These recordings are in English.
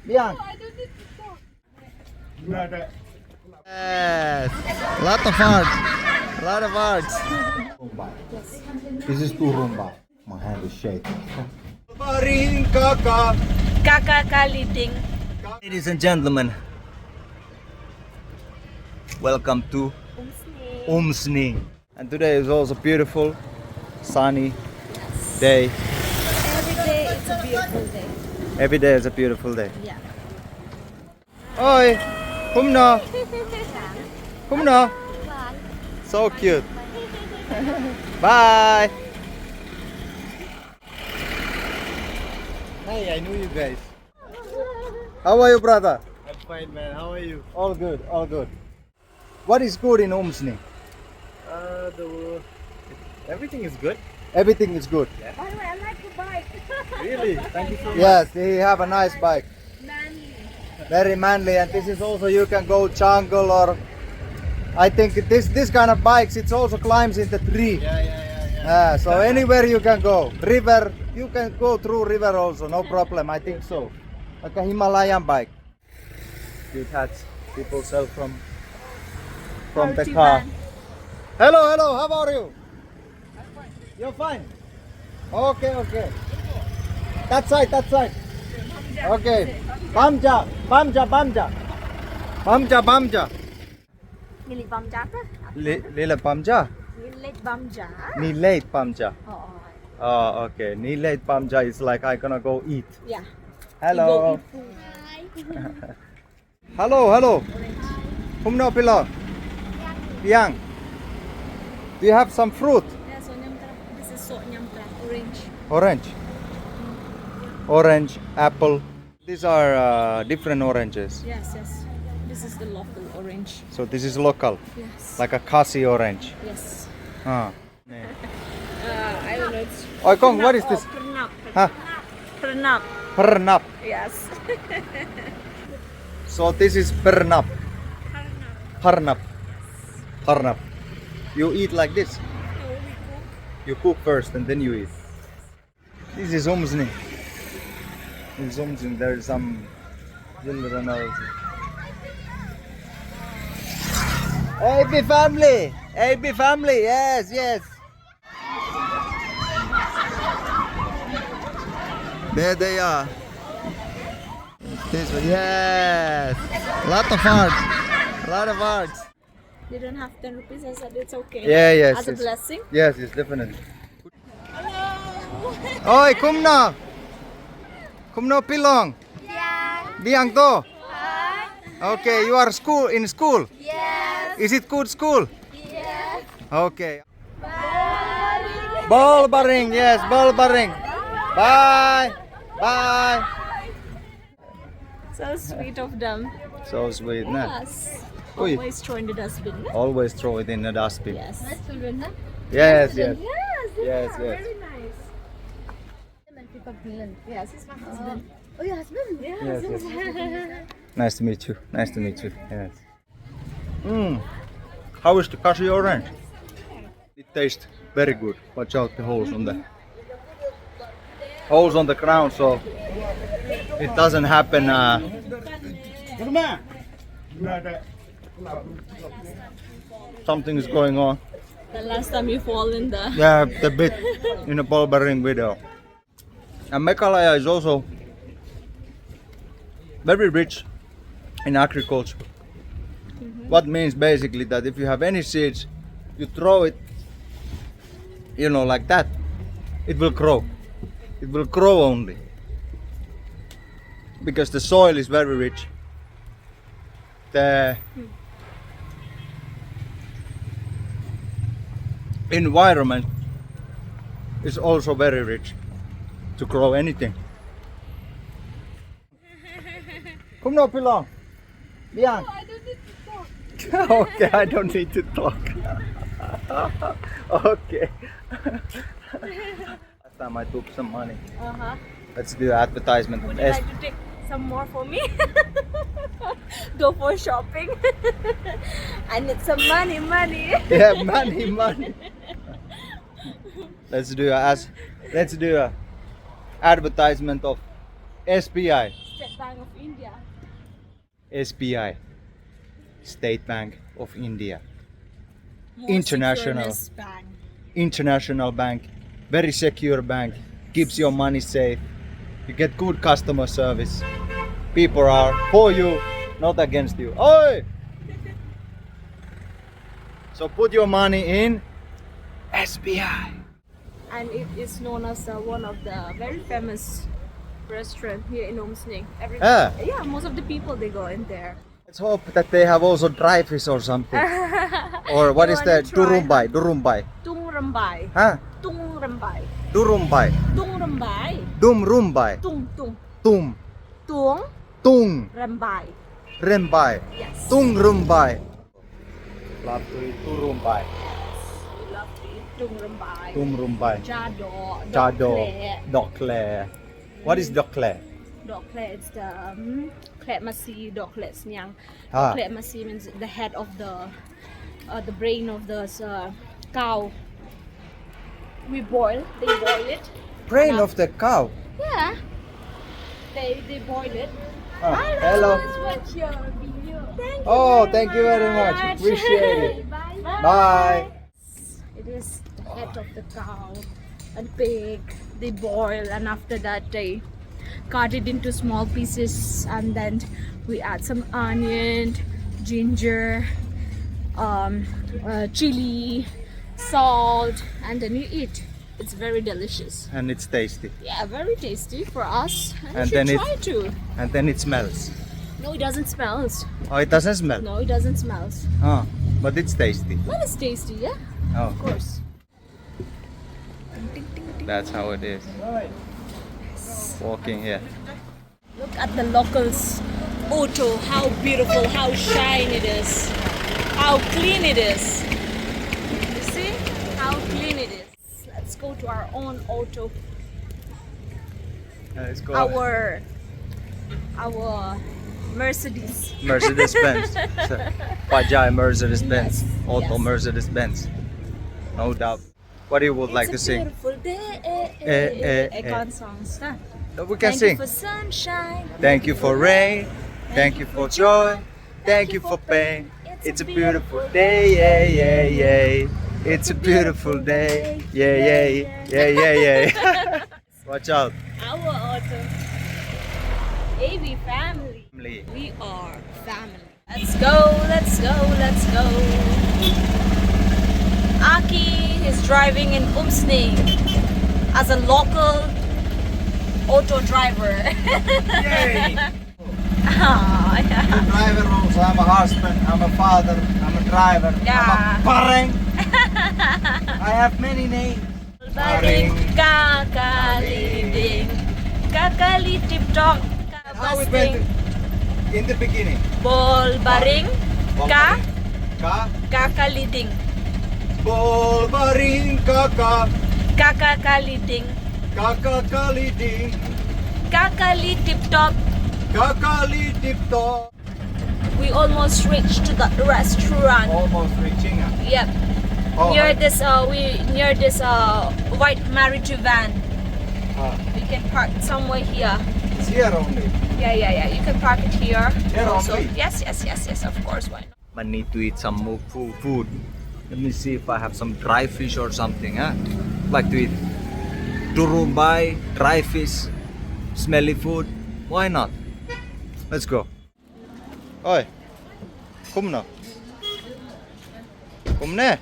Biang. I don't need to talk. Yes. Lot of art. Lot of arts. This is turumbai. My hand is shaking. Kakak kaliding. Ladies and gentlemen, welcome to Umsning. And today is also beautiful, sunny day. Every day it's a beautiful day. Every day is a beautiful day. Yeah. Oi, kumna, kumna. So cute. Bye. Hey, I knew you guys. How are you, brother? I'm fine, man. How are you? All good, all good. What is good in Umsning? Everything is good. Everything is good. By the way, I like the bike. Really? Thank you so much. Yes, he have a nice bike. Manly. Very manly, and this is also you can go jungle or I think this kind of bikes it also climbs in the tree. Yeah. So anywhere you can go. River, you can go through river also, no problem. I think so. Like a Himalayan bike. Cute hats people sell from the car. Hello, how are you? You're fine. Okay. That side. Okay. Bamja. Nili bamja apa? Lila Bamja? Nilit bamja. Nilate Bamja. Oh. Oh, okay. Nilate Bamja is like I gonna go eat. Yeah. Hello. Hello. Kumno pilo? Piang. Do you have some fruit? Yeah, so nyamtra. This is so nyamtra. Orange. Orange, apple. These are different oranges. Yes. This is the local orange. So this is local, Yes. like a Khasi orange. Yes. Ah. I don't know. It's Oi, Kong, what is this? Pernap. Huh? Pernap. Pernap. Yes. So this is pernap. Pernap. Pernap. You eat like this. No, we cook. You cook first and then you eat. This is Umsning. In Umsning there is some children also. ABfamily! ABfamily! Yes! There they are. This one, yes! Lot of arts. They don't have 10 rupees. I said it's okay. Yeah, yes. As a blessing. Yes, definitely. Hello. Oi, kumna! Kumno pilong? Yeah. Biang to? Hi. Okay, you are in school? Yes. Is it good school? Yes. Okay. Bye. Ball baring, yes, ball baring. Bye. So sweet of them. So sweet, na? Yes. Oi. Always throw in the dustbin. No? Always throw it in the dustbin. Yes. Nice children, huh? Yes. Yes. Yes. Very nice. Yes, it's my husband. Oh, your husband? Yes. Nice to meet you. Yes. How is the Khasi orange? It tastes very good. Watch out the holes on the ground, so it doesn't happen. Something is going on. The last time you fall in the... Yeah, the bit in a ball bearing video. And Meghalaya is also very rich in agriculture. What means basically that if you have any seeds, you throw it, like that, it will grow. It will grow only. Because the soil is very rich. The environment is also very rich to grow anything. Kumno pilong? Biang? I don't need to talk. Okay, I don't need to talk. Okay. Last time I took some money. Let's do advertisement. Would you like to take some more for me? Go for shopping. I need some money. Yeah, money. Let's do a advertisement of SBI. State Bank of India. SBI, State Bank of India. Most International. secureness bank. International bank, very secure bank, keeps your money safe. You get good customer service. People are for you, not against you. Oi! So put your money in SBI. And it is known as one of the very famous restaurant here in Umsning. Yeah, most of the people they go in there. Let's hope that they have also dry fish or something. Or what You is that? wanna try? Turumbai. Tungrymbai. Huh? Tungrymbai. Turumbai. Tungrymbai. Dumrumbai. Tung. Tum. Tung. Tung. Rambai. Rembai. Yes. Tungrumbai. Love to eat turumbai. We love to eat Tungrymbai. Tumrumbai. Jado. Chado. Dokle. What is dokle? Dokle, it's the klet masi dokle snyang. Ah. Klet masi means the head of the brain of the cow. They boil it. Brain And of the cow. Yeah. They boil it. Ah, I hello. always watch your video. Thank you very much. Appreciate it. Bye. Bye. It is the head of the cow and pig. They boil and after that they cut it into small pieces and then we add some onion, ginger, chili, salt, and then you eat. It's very delicious. And it's tasty. Yeah, very tasty for us. And And you then should it- try to. And then it smells. No, it doesn't smell. Oh, it doesn't smell. No, it doesn't smell. Oh, but it's tasty. But it's tasty, yeah? Oh, Of course. that's how it is. Walking here. Look at the locals' auto, how beautiful, how shine it is, how clean it is. You see how clean it is. Let's go to our own auto, Let's go. our Mercedes. Mercedes Benz. Bajaj Mercedes Benz. Yes, Auto yes. Mercedes Benz. No doubt. What do you would like to It's a sing? beautiful day. Icon songs. Huh? We can Thank sing. you for sunshine. Thank you for rain. Thank you for joy. Thank you for pain. It's a beautiful day. Yeah, yeah, yeah. It's a beautiful day. Yeah, yeah, yeah, yeah, yeah. Watch out. Our auto. ABfamily. Family. We are family. Let's go, let's go, let's go. Aki is driving in Umsning as a local auto driver. Yay! Ah, yeah. I'm a driver also. I'm a husband. I'm a father. I'm a driver. Yeah. I'm a parent. I have many names. Baring kakaliding, kakali tip top, How it went kabasting, in the beginning? bol baring ka Ka. kakaliding, Bol baring kaka. kakakaliding, Kaka kali ding. kakali tip top. Kakali tip top. We almost reached to the restaurant. Almost reaching. Yep. Oh, Near this white Maruti van. We can park somewhere here. It's here only. Yeah. You can park it here. Here also. only? Yes. Of course. Why not? I need to eat some more food. Let me see if I have some dry fish or something. Like to eat turumbai, dry fish, smelly food. Why not? Let's go. Oi, kom na. Kom ne.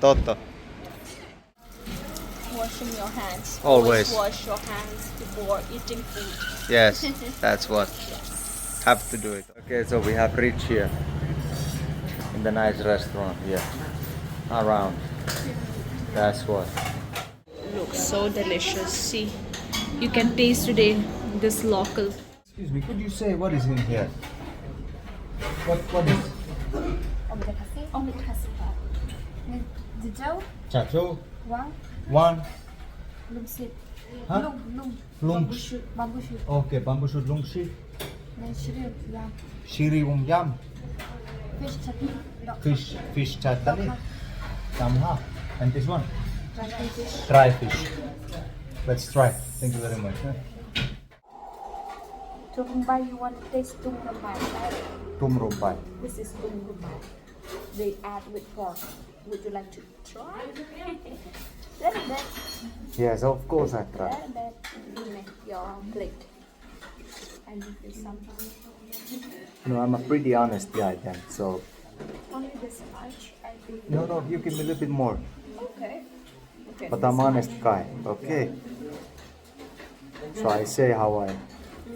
Totta. Washing your hands. Always. Wash your hands before eating food. Yes, that's what. Have to do it. Okay, so we have reached here in the nice restaurant here. Around. That's what. Looks so delicious. See, you can taste today this local. Excuse me, could you say what is in here? What is? Omelette Khasi. Detail. Chacho. One. One. Lung sit. Huh? Lung. Lung. Bamboo shoot. Bamboo shoot. Okay, bamboo shoot lung shi. Then shrimp. Yeah. Shiri wong yam. Fish chutney. Dog. Fish chatani. Samha. And this one? Dry fish. Dry fish. Let's try. Thank you very much. Tungrymbai, you want to taste Tungrymbai, right? Tungrymbai. This is Tungrymbai. They add with pork. Would you like to try? Little bit. Yes, of course I try. Little bit. Give me your plate. And give you some. No, I'm a pretty honest guy then, so... Only this much. I think. No, you give me a little bit more. Okay. Okay. But I'm honest guy, okay? So I say how I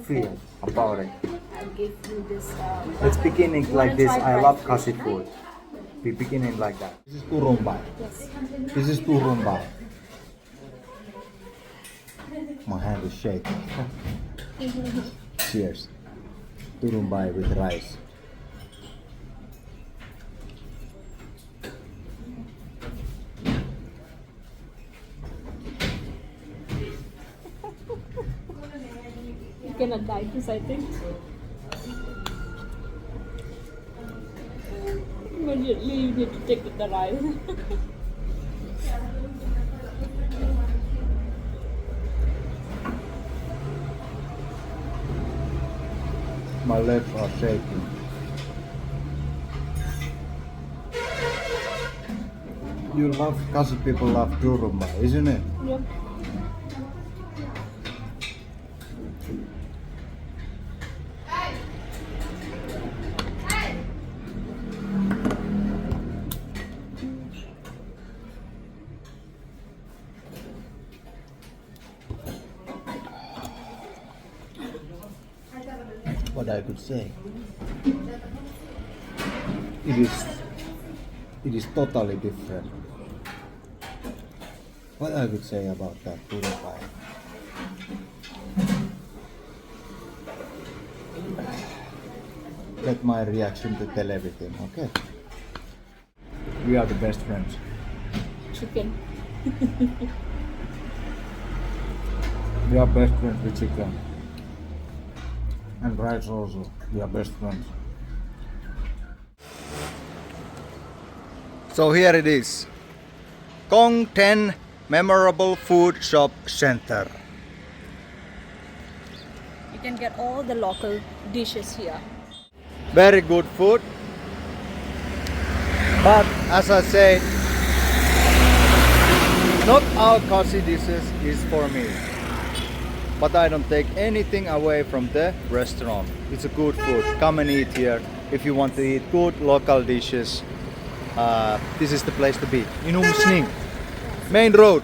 feel about it. I'll give you this. Let's begin it You like wanna this. try I love dry Khasi fish, food. We begin it like that. This is turumbai. Yes. This is turumbai. My hand is shaking. Cheers. Turumbai with rice. You cannot die this, I think. Immediately you need to take the rice. My legs are shaking. You love, Khasi people love turumbai, isn't it? Yep. What I could say. It is totally different. What I could say about that turumbai. Let my reaction to tell everything, okay? We are the best friends. Chicken. We are best friends with chicken. And rice also. We are best friends. So here it is. Kong 10 Memorable Food Shop Center. You can get all the local dishes here. Very good food. But as I said, not all Khasi dishes is for me. But I don't take anything away from the restaurant. It's a good food. Come and eat here. If you want to eat good local dishes, this is the place to be. In Umsning, main road.